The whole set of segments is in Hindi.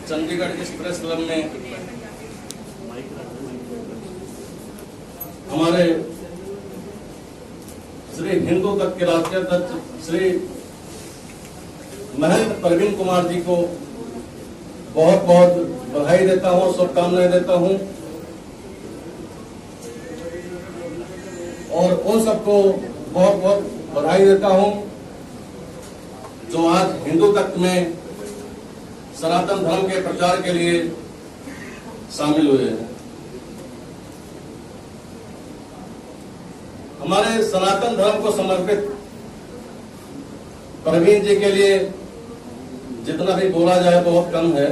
चंडीगढ़ इस प्रेस क्लब में हमारे श्री हिंदू तक के राष्ट्रीय अध्यक्ष श्री महंत प्रवीण कुमार जी को बहुत बहुत बधाई देता हूं, शुभकामनाएं देता हूं और उन सबको बहुत बहुत बधाई देता हूं जो आज हिंदू तक में सनातन धर्म के प्रचार के लिए शामिल हुए हैं। हमारे सनातन धर्म को समर्पित प्रवीण जी के लिए जितना भी बोला जाए बहुत कम है।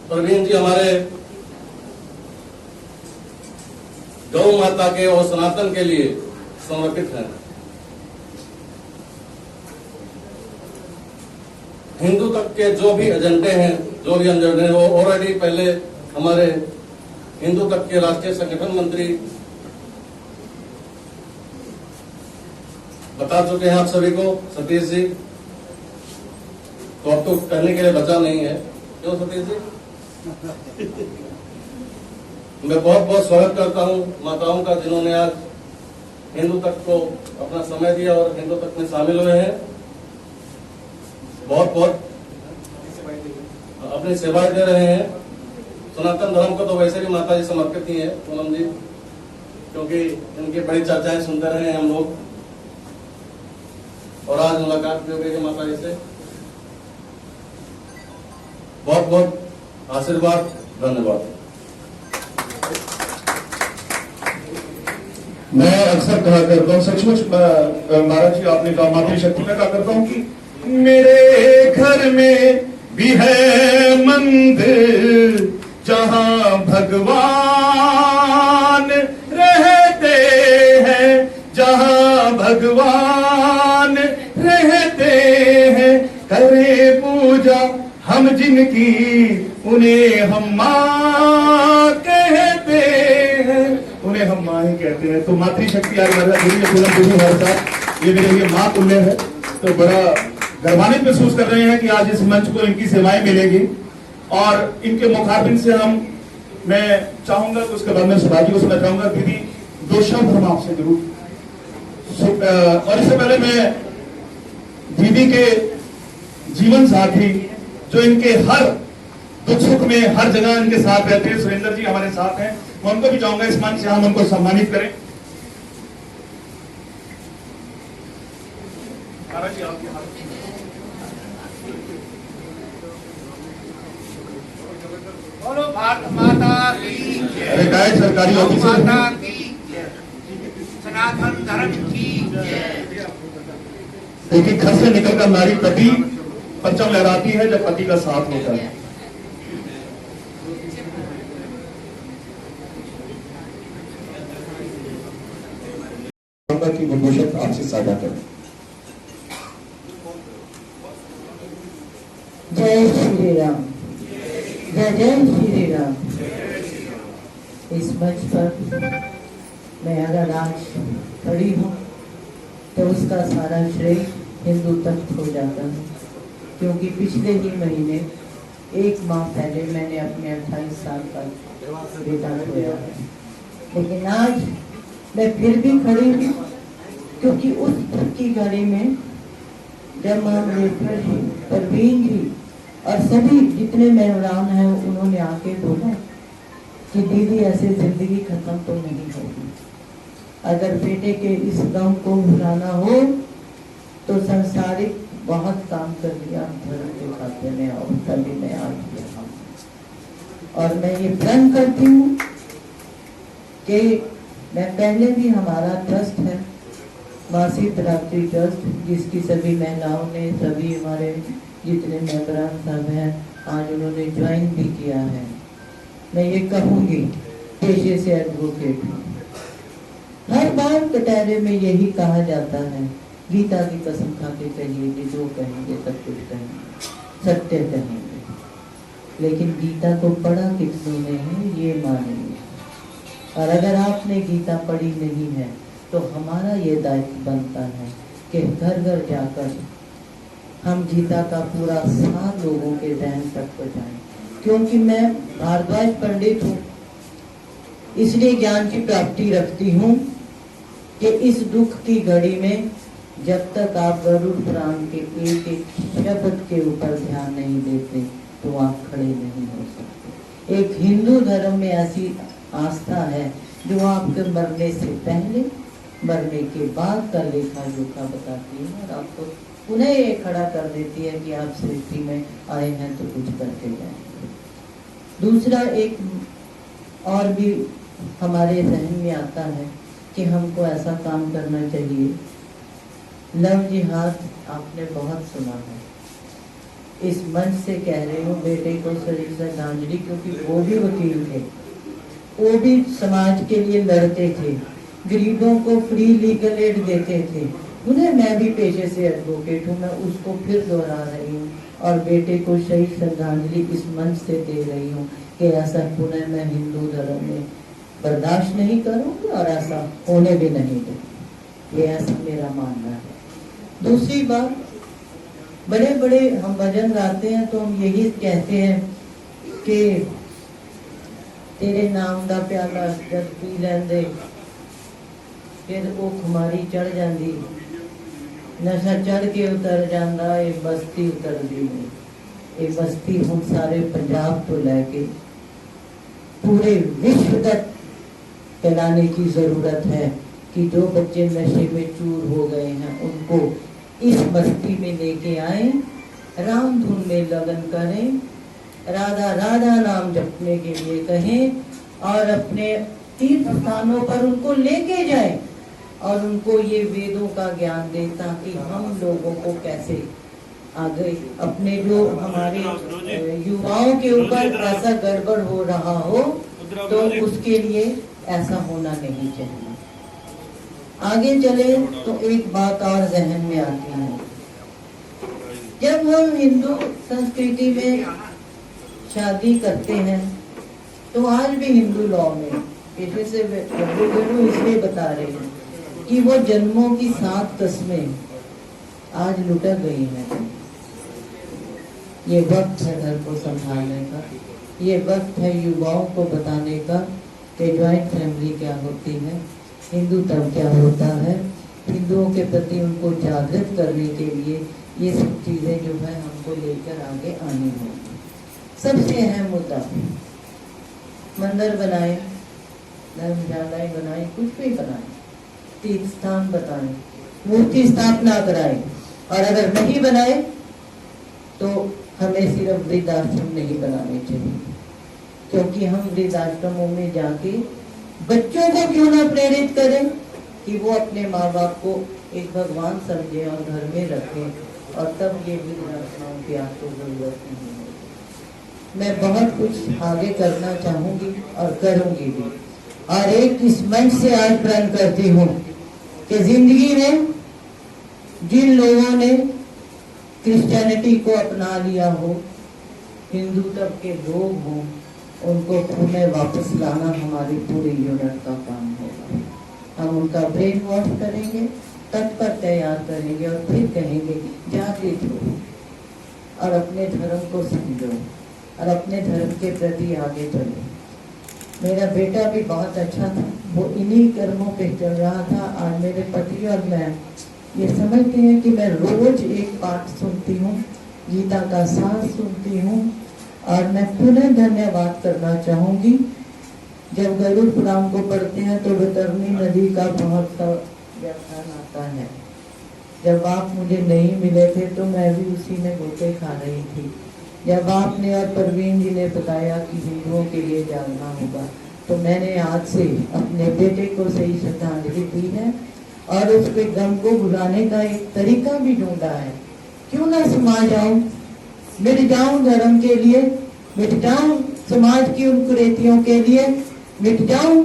प्रवीण जी हमारे गौ माता के और सनातन के लिए समर्पित हैं। हिंदू तक के जो भी एजेंडे हैं, जो भी एजेंडे वो ऑलरेडी पहले हमारे हिंदू तक के राष्ट्रीय संगठन मंत्री बता चुके हैं आप सभी को, सतीश जी। तो अब तो कहने के लिए बचा नहीं है, क्यों सतीश जी? मैं बहुत बहुत स्वागत करता हूं माताओं का जिन्होंने आज हिंदू तक को अपना समय दिया और हिंदू तक में शामिल हुए हैं। बहुत बहुत अपनी सेवाएं दे रहे हैं। सनातन धर्म को तो वैसे भी माता जी समर्पित ही है पूनम जी, क्योंकि इनकी बड़ी चर्चाएं सुनते रहे हैं हम लोग और आज मुलाकात भी हो गई है माता जी से। बहुत बहुत आशीर्वाद, धन्यवाद। मैं अक्सर कहा करता हूँ, सचमुच महाराज जी आपने कहा मातृशक्ति में कहा करता हूँ कि मेरे घर में भी है मंदिर जहां भगवान रहते हैं, जहां भगवान रहते हैं। करे पूजा हम जिनकी उन्हें हम माँ कहते हैं, उन्हें हम माँ ही कहते हैं। तो मातृशक्ति आज हमारे साथ ये मेरे लिए माँ तुल्य है। तो बड़ा गर्वान्वित महसूस कर रहे हैं कि आज इस मंच को इनकी सेवाएं मिलेगी और इनके मुखातिब से मैं चाहूंगा कि उसके बाद में सुभाजी को सुनना चाहूंगा। दीदी दो शब्द हम आपसे जरूर, और इससे पहले मैं दीदी के जीवन साथी जो इनके हर दुख सुख में हर जगह इनके साथ रहते हैं, सुरेंद्र जी हमारे साथ हैं, मैं उनको भी चाहूंगा इस मंच से हम उनको सम्मानित करें। बोलो भारत माता की जय, रिटायर्ड सरकारी ऑफिसर, माता की जय, सनातन धर्म की जय। देखिए घर से निकलकर नारी तभी परचम लहराती है जब पति का साथ होता है। की गुलभूषण आपसे साझा करें। जय श्री राम, जय जय श्री राम। इस मंच पर मैं अगर आज खड़ी हूँ तो उसका सारा श्रेय हिंदू तक हो जाता है, क्योंकि पिछले ही महीने एक माह पहले मैंने अपने 28 साल का बेटा खोया है। लेकिन आज मैं फिर भी खड़ी हूँ क्योंकि उस दुख की घड़ी में जब अम्बेडकर जी, प्रवीण जी और सभी जितने मेहमान हैं उन्होंने आके बोला कि दीदी ऐसे जिंदगी खत्म तो नहीं होगी, अगर बेटे के इस गम को भुलाना हो तो संसारिक बहुत काम कर लिया धर्म के खाते में और तभी मैं आ गया। और मैं ये प्रण करती हूँ कि मैं पहले भी हमारा ट्रस्ट है मासिक रात्रि ट्रस्ट, जिसकी सभी महिलाओं ने, सभी हमारे जितने मेंबरान साहब हैं आज उन्होंने ज्वाइन भी किया है। मैं ये कहूँगी, पेशे से एडवोकेट हूँ, हर बार कटहरे में यही कहा जाता है, गीता की कसम खा के कहिए कि जो कहेंगे सब कुछ कहेंगे, सत्य कहेंगे। लेकिन गीता को पढ़ा कितनों ने है ये मानेंगे। और अगर आपने गीता पढ़ी नहीं है तो हमारा ये दायित्व बनता है कि घर घर जाकर हम गीता का पूरा सार लोगों के जहन तक पहुंचाएं। क्योंकि मैं भारद्वाज पंडित हूँ, इसलिए ज्ञान की प्राप्ति रखती हूँ कि इस दुख की घड़ी में जब तक आप गरुड़ पुराण के एक एक शब्द के ऊपर ध्यान नहीं देते तो आप खड़े नहीं हो सकते। एक हिंदू धर्म में ऐसी आस्था है जो आपके मरने से पहले, मरने के बाद का लेखा जोखा बताती है और आपको उन्हें ये खड़ा कर देती है कि आप सृष्टि में आए हैं तो कुछ करके जाएंगे। दूसरा एक और भी हमारे जहन में आता है कि हमको ऐसा काम करना चाहिए। लव जिहाद आपने बहुत सुना है, इस मंच से कह रही हूँ बेटे को सही श्रद्धांजलि, क्योंकि वो भी वकील थे, वो भी समाज के लिए लड़ते थे, गरीबों को फ्री लीगल एड देते थे। उन्हें मैं भी पेशे से एडवोकेट हूँ, मैं उसको फिर दोहरा रही हूँ और बेटे को सही श्रद्धांजलि इस मंच से दे रही हूँ कि ऐसा पुनः मैं हिंदू धर्म में बर्दाश्त नहीं करूँगी और ऐसा होने भी नहीं दूँगी। ये ऐसा मेरा मानना है। दूसरी बात, बड़े बड़े हम भजन गाते हैं तो हम यही कहते हैं कि तेरे नाम दा प्याला जब पी लेंदे फिर वो खुमारी चढ़ जाती, नशा चढ़ के उतर जाता, ये बस्ती उतरती नहीं। ये बस्ती हम सारे पंजाब तो लेके पूरे विश्व तक फैलाने की जरूरत है कि जो बच्चे नशे में चूर हो गए हैं उनको इस बस्ती में लेके आए, राम धुन में लगन करें, राधा राधा नाम जपने के लिए कहें और अपने तीर्थ स्थानों पर उनको लेके जाएं और उनको ये वेदों का ज्ञान दें ताकि हम लोगों को कैसे आगे अपने जो हमारे युवाओं के ऊपर ऐसा गड़बड़ हो रहा हो तो उसके लिए ऐसा होना नहीं चाहिए। आगे चले तो एक बात और जहन में आती है, जब हम हिंदू संस्कृति में शादी करते हैं तो आज भी हिंदू लॉ में पीछे से इसलिए बता रहे हैं कि वो जन्मों की 7 कस्में आज लुटा गई हैं। ये वक्त है घर को संभालने का, ये वक्त है युवाओं को बताने का कि ज्वाइंट फैमिली क्या होती है, हिंदू धर्म क्या होता है, हिंदुओं के प्रति उनको जागृत करने के लिए ये सब चीजें जो है हमको लेकर आगे आनी होगी। सबसे अहम मुद्दा, मंदिर बनाए, धर्मशालाएं बनाए, कुछ भी बनाए, तीर्थ स्थान बताए, मूर्ति स्थापना कराए और अगर नहीं बनाए तो हमें सिर्फ वृद्धाश्रम नहीं बनाने चाहिए, क्योंकि हम वृद्धाश्रमों में जाके बच्चों को क्यों ना प्रेरित करें कि वो अपने माँ बाप को एक भगवान समझे और घर में रखें और तब ये वृद्धाश्रमों की आपको जरूरत नहीं है। मैं बहुत कुछ आगे करना चाहूंगी और करूंगी भी, और एक इस मंच से आज प्रण करती हूँ कि जिंदगी में जिन लोगों ने क्रिश्चियनिटी को अपना लिया हो, हिंदू तब के लोग हों, उनको पुनः वापस लाना हमारी पूरी यूनिट का काम होगा। हम उनका ब्रेन वॉश करेंगे, तत्पर तैयार करेंगे और फिर कहेंगे जागृत हो और अपने धर्म को समझो और अपने धर्म के प्रति आगे बढ़ो। मेरा बेटा भी बहुत अच्छा था, वो इन्हीं कर्मों पे चल रहा था। आज मेरे पति और मैं ये समझते हैं कि मैं रोज एक पाठ सुनती हूँ, गीता का सार सुनती हूँ और मैं पुनः धन्यवाद करना चाहूंगी। जब गरुड़ पुराण को पढ़ते हैं तो वैतरणी नदी का बहुत सा व्याख्यान आता है। जब आप मुझे नहीं मिले थे तो मैं भी उसी में गोते खा रही थी। जब आपने और परवीन जी ने बताया कि हिंदुओं के लिए जागना होगा तो मैंने आज से अपने बेटे को सही श्रद्धांजलि दी है और उसके गम को भुलाने का एक तरीका भी ढूंढा है। क्यों ना समा जाऊं, मिट जाऊं धर्म के लिए, मिट जाऊं समाज की उन कुरीतियों के लिए, मिट जाऊं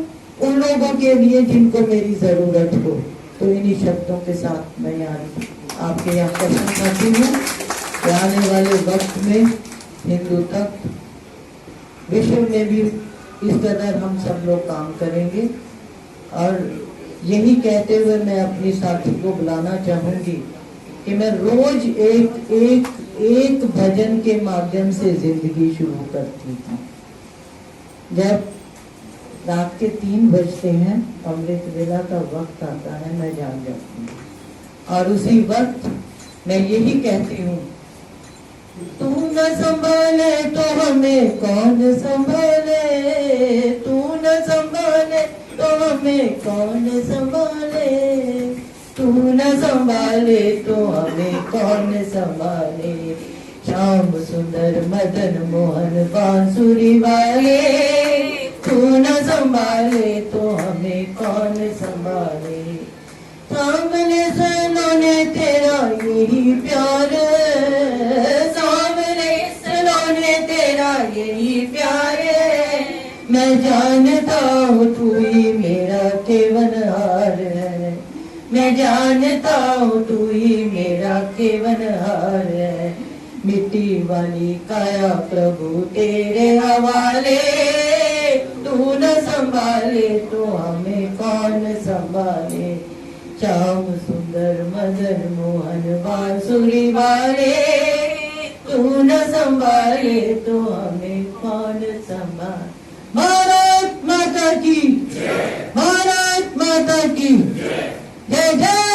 उन लोगों के लिए जिनको मेरी जरूरत हो। तो इन्हीं शब्दों के साथ मैं आज आपके यहाँ प्रश्न करती हूँ कि आने वाले वक्त में हिंदू तक विश्व में भी इस कदर हम सब लोग काम करेंगे और यही कहते हुए मैं अपनी साथी को बुलाना चाहूंगी कि मैं रोज एक एक एक भजन के माध्यम से जिंदगी शुरू करती हूँ। जब रात के 3 बजते हैं, अमृत वेला का वक्त आता है, मैं जाग जाती हूँ और उसी वक्त मैं यही कहती हूँ, तू न संभाले तो हमें कौन संभाले, तू न संभाले तो हमें कौन संभाले, तू न संभाले तो हमें कौन संभाले। श्याम सुंदर मदन मोहन बांसुरी वाले, तू न संभाले तो हमें कौन संभाले। सामने सुनो तेरा यही प्यार, सामने सुनो तेरा यही प्यार, मैं जानता हूँ तू ही मेरा केवनहार है, मैं जानता हूँ तू ही मेरा केवनहार है। मिट्टी वाली काया प्रभु तेरे हवाले, तू न संभाले तो हमें कौन संभाले। श्याम सुंदर मदन मोहन बांसुरी वाले, तू न संभाले तो हमें कौन संभाले। भारत माता की, भारत माता की जय जय।